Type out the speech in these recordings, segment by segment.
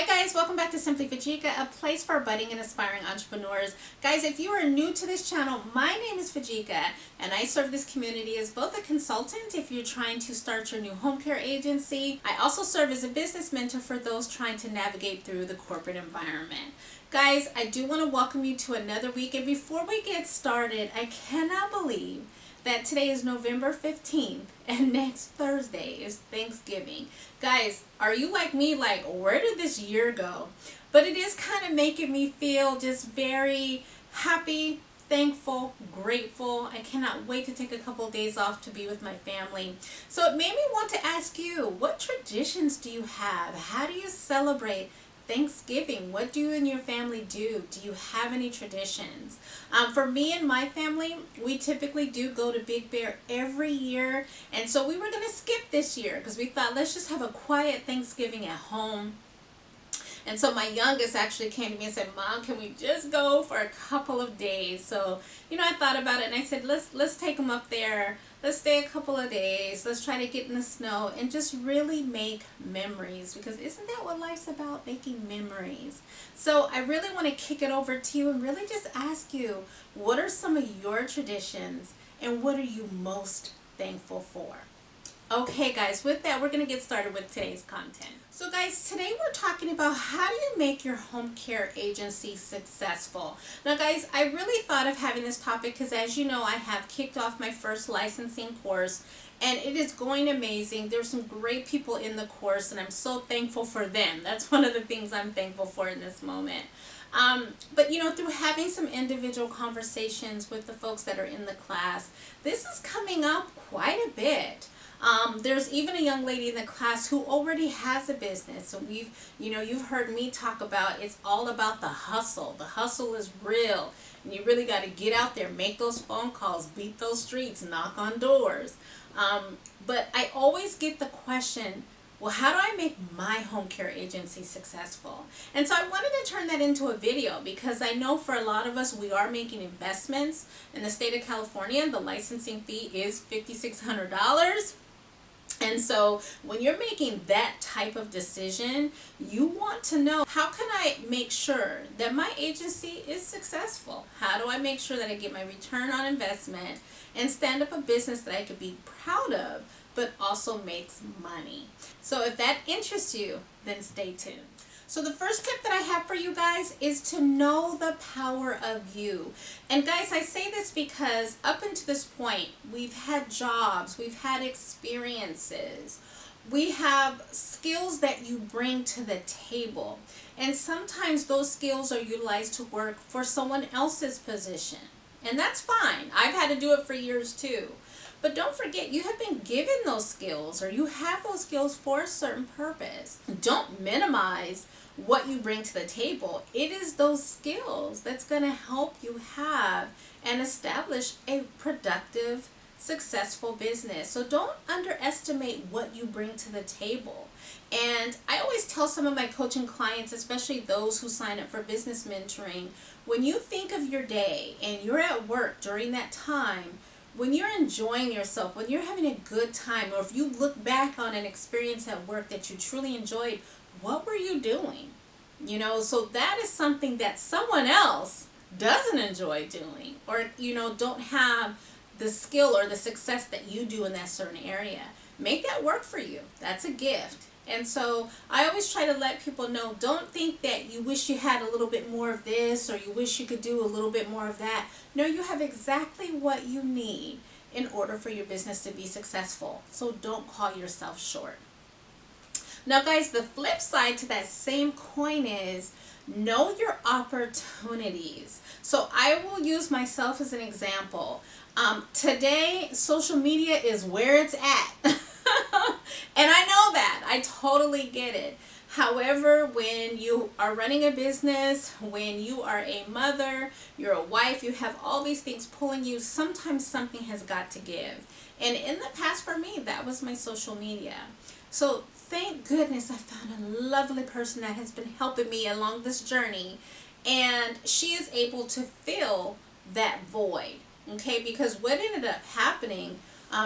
guys, welcome back to Simply Fujica, a place for budding and aspiring entrepreneurs. Guys, if you are new to this channel, my name is Fujica and I serve this community as both a consultant if you're trying to start your new home care agency. I also serve as a business mentor for those trying to navigate through the corporate environment. Guys, I do want to welcome you to another week, and before we get started, I cannot believe that today is November 15th and next Thursday is Thanksgiving. Guys, are you like me, like where did this year go? But it is kind of making me feel just very happy, thankful, grateful. I cannot wait to take a couple of days off to be with my family. So it made me want to ask you, what traditions do you have? How do you celebrate Thanksgiving? What do you and your family do? Do you have any traditions? For me and my family, we typically do go to Big Bear every year, and so we were going to skip this year because we thought let's just have a quiet Thanksgiving at home. And so my youngest actually came to me and said, "Mom, can we just go for a couple of days?" So, I thought about it and I said, let's take them up there. Let's stay a couple of days. Let's try to get in the snow and just really make memories, because isn't that what life's about? Making memories. So I really want to kick it over to you and really just ask you, what are some of your traditions and what are you most thankful for? Okay guys, with that, we're going to get started with today's content. So guys, today we're talking about how do you make your home care agency successful. Now guys, I really thought of having this topic because, as you know, I have kicked off my first licensing course and it is going amazing. There's some great people in the course and I'm so thankful for them. That's one of the things I'm thankful for in this moment. But through having some individual conversations with the folks that are in the class, this is coming up quite a bit. There's even a young lady in the class who already has a business. So you've heard me talk about, it's all about the hustle. The hustle is real. And you really got to get out there, make those phone calls, beat those streets, knock on doors. But I always get the question, well, how do I make my home care agency successful? And so I wanted to turn that into a video because I know for a lot of us, we are making investments. In the state of California, the licensing fee is $5,600. And so when you're making that type of decision, you want to know, how can I make sure that my agency is successful? How do I make sure that I get my return on investment and stand up a business that I could be proud of, but also makes money? So if that interests you, then stay tuned. So the first tip that I have for you guys is to know the power of you. And guys, I say this because up until this point, we've had jobs, we've had experiences, we have skills that you bring to the table. And sometimes those skills are utilized to work for someone else's position. And that's fine. I've had to do it for years too. But don't forget, you have been given those skills, or you have those skills for a certain purpose. Don't minimize what you bring to the table. It is those skills that's going to help you have and establish a productive, successful business. So don't underestimate what you bring to the table. And I always tell some of my coaching clients, especially those who sign up for business mentoring, when you think of your day and you're at work during that time, when you're enjoying yourself, when you're having a good time, or if you look back on an experience at work that you truly enjoyed, what were you doing? So that is something that someone else doesn't enjoy doing, or, don't have the skill or the success that you do in that certain area. Make that work for you. That's a gift. And so I always try to let people know, don't think that you wish you had a little bit more of this or you wish you could do a little bit more of that. No, you have exactly what you need in order for your business to be successful. So don't call yourself short. Now guys, the flip side to that same coin is know your opportunities. So I will use myself as an example. Today, social media is where it's at. And I know that. I totally get it. However, when you are running a business, when you are a mother, you're a wife, you have all these things pulling you, sometimes something has got to give. And in the past for me, that was my social media. So thank goodness I found a lovely person that has been helping me along this journey. And she is able to fill that void. Okay, because what ended up happening,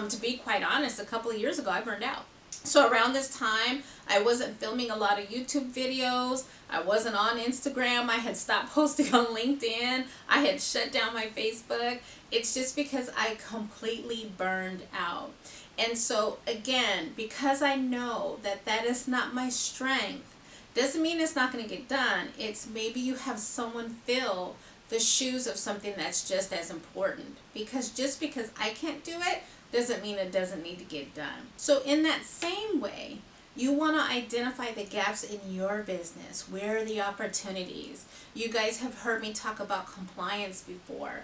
to be quite honest, a couple of years ago, I burned out. So around this time, I wasn't filming a lot of YouTube videos. I wasn't on Instagram. I had stopped posting on LinkedIn. I had shut down my Facebook. It's just because I completely burned out. And so again, because I know that that is not my strength, doesn't mean it's not going to get done. It's maybe you have someone fill the shoes of something that's just as important. Because just because I can't do it doesn't mean it doesn't need to get done. So in that same way, you want to identify the gaps in your business. Where are the opportunities? You guys have heard me talk about compliance before.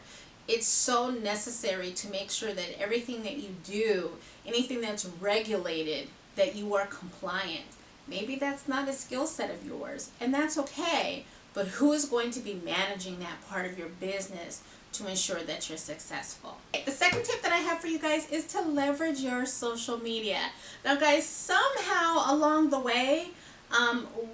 It's so necessary to make sure that everything that you do, anything that's regulated, that you are compliant. Maybe that's not a skill set of yours, and that's okay. But who is going to be managing that part of your business to ensure that you're successful? The second tip that I have for you guys is to leverage your social media. Now guys, somehow along the way,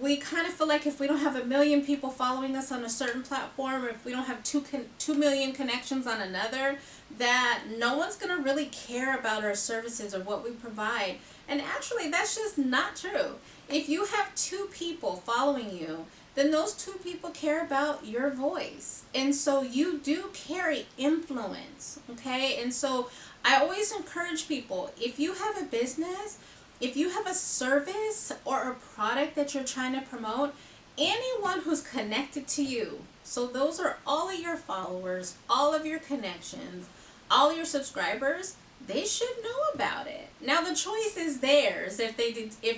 we kind of feel like if we don't have 1 million people following us on a certain platform, or if we don't have 2 million connections on another, that no one's going to really care about our services or what we provide. And actually, that's just not true. If you have 2 people following you, then those 2 people care about your voice. And so you do carry influence, okay? And so I always encourage people, if you have a business, if you have a service or a product that you're trying to promote, anyone who's connected to you, so those are all of your followers, all of your connections, all your subscribers, they should know about it. Now the choice is theirs if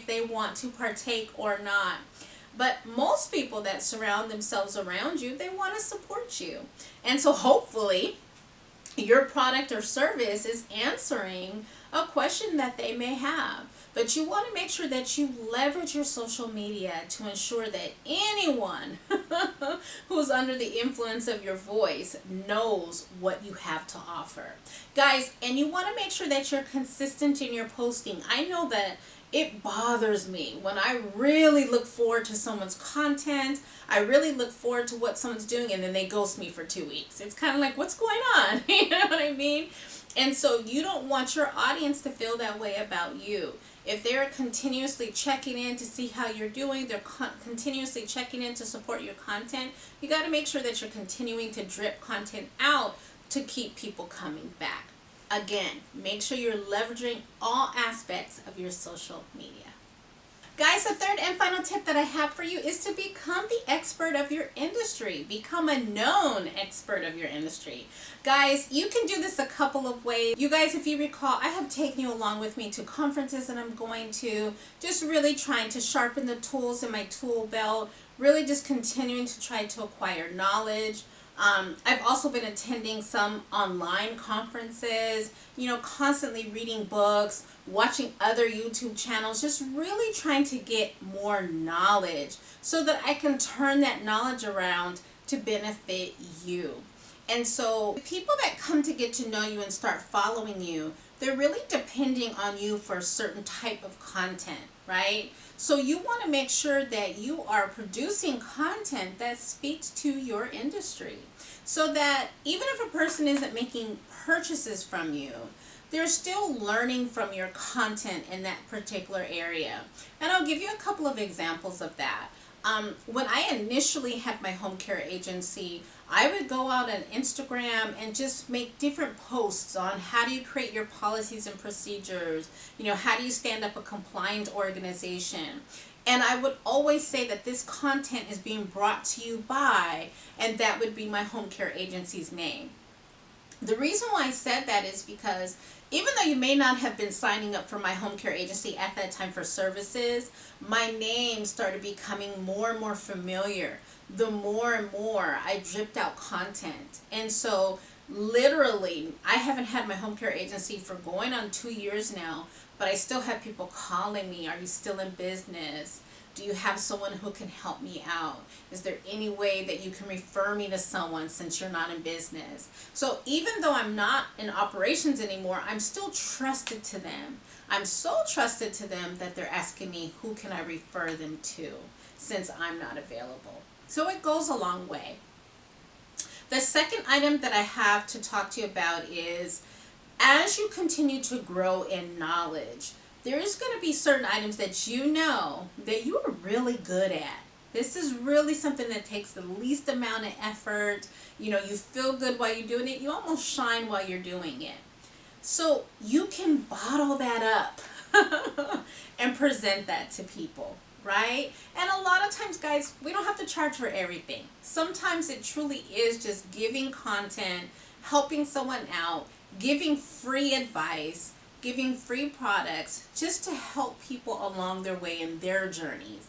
they want to partake or not. But most people that surround themselves around you, they want to support you. And so hopefully your product or service is answering a question that they may have. But you want to make sure that you leverage your social media to ensure that anyone who's under the influence of your voice knows what you have to offer. Guys, and you want to make sure that you're consistent in your posting. I know that it bothers me when I really look forward to someone's content. I really look forward to what someone's doing, and then they ghost me for 2 weeks. It's kind of like, what's going on? You know what I mean? And so you don't want your audience to feel that way about you. If they're continuously checking in to see how you're doing, they're continuously checking in to support your content, you got to make sure that you're continuing to drip content out to keep people coming back. Again, make sure you're leveraging all aspects of your social media. Guys, the third and final tip that I have for you is to become the expert of your industry. Become a known expert of your industry. Guys, you can do this a couple of ways. You guys, if you recall, I have taken you along with me to conferences that I'm going to, just really trying to sharpen the tools in my tool belt, really just continuing to try to acquire knowledge. I've also been attending some online conferences, you know, constantly reading books, watching other YouTube channels, just really trying to get more knowledge so that I can turn that knowledge around to benefit you. And so the people that come to get to know you and start following you, they're really depending on you for a certain type of content, right? So you want to make sure that you are producing content that speaks to your industry, so that even if a person isn't making purchases from you, they're still learning from your content in that particular area. And I'll give you a couple of examples of that. When I initially had my home care agency, I would go out on Instagram and just make different posts on how do you create your policies and procedures, you know, how do you stand up a compliant organization. And I would always say that this content is being brought to you by, and that would be my home care agency's name. The reason why I said that is because even though you may not have been signing up for my home care agency at that time for services, my name started becoming more and more familiar. The more and more I dripped out content. And so literally, I haven't had my home care agency for going on 2 years now, but I still have people calling me, are you still in business? Do you have someone who can help me out? Is there any way that you can refer me to someone since you're not in business? So even though I'm not in operations anymore, I'm still trusted to them. I'm so trusted to them that they're asking me who can I refer them to since I'm not available. So it goes a long way. The second item that I have to talk to you about is, as you continue to grow in knowledge, there's going to be certain items that you know that you are really good at. This is really something that takes the least amount of effort. You know, you feel good while you're doing it. You almost shine while you're doing it. So you can bottle that up and present that to people, right? And a lot of times, guys, we don't have to charge for everything. Sometimes it truly is just giving content, helping someone out, giving free advice, giving free products, just to help people along their way in their journeys.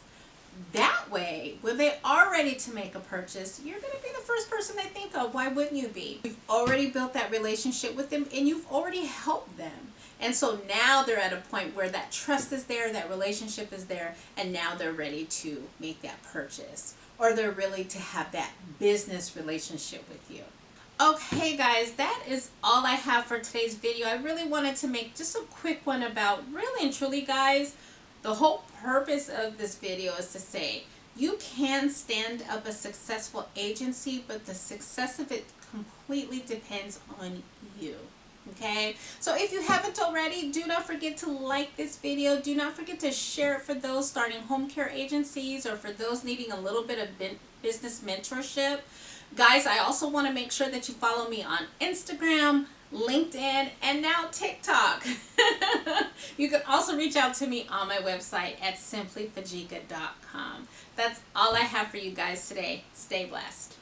That way, when they are ready to make a purchase, you're going to be the first person they think of. Why wouldn't you be? You've already built that relationship with them and you've already helped them. And so now they're at a point where that trust is there, that relationship is there, and now they're ready to make that purchase. Or they're really to have that business relationship with you. Okay guys, that is all I have for today's video. I really wanted to make just a quick one about, really and truly guys, the whole purpose of this video is to say you can stand up a successful agency, but the success of it completely depends on you. Okay, so if you haven't already, do not forget to like this video. Do not forget to share it for those starting home care agencies or for those needing a little bit of business mentorship. Guys, I also want to make sure that you follow me on Instagram, LinkedIn, and now TikTok. You can also reach out to me on my website at simplyfujica.com. That's all I have for you guys today. Stay blessed.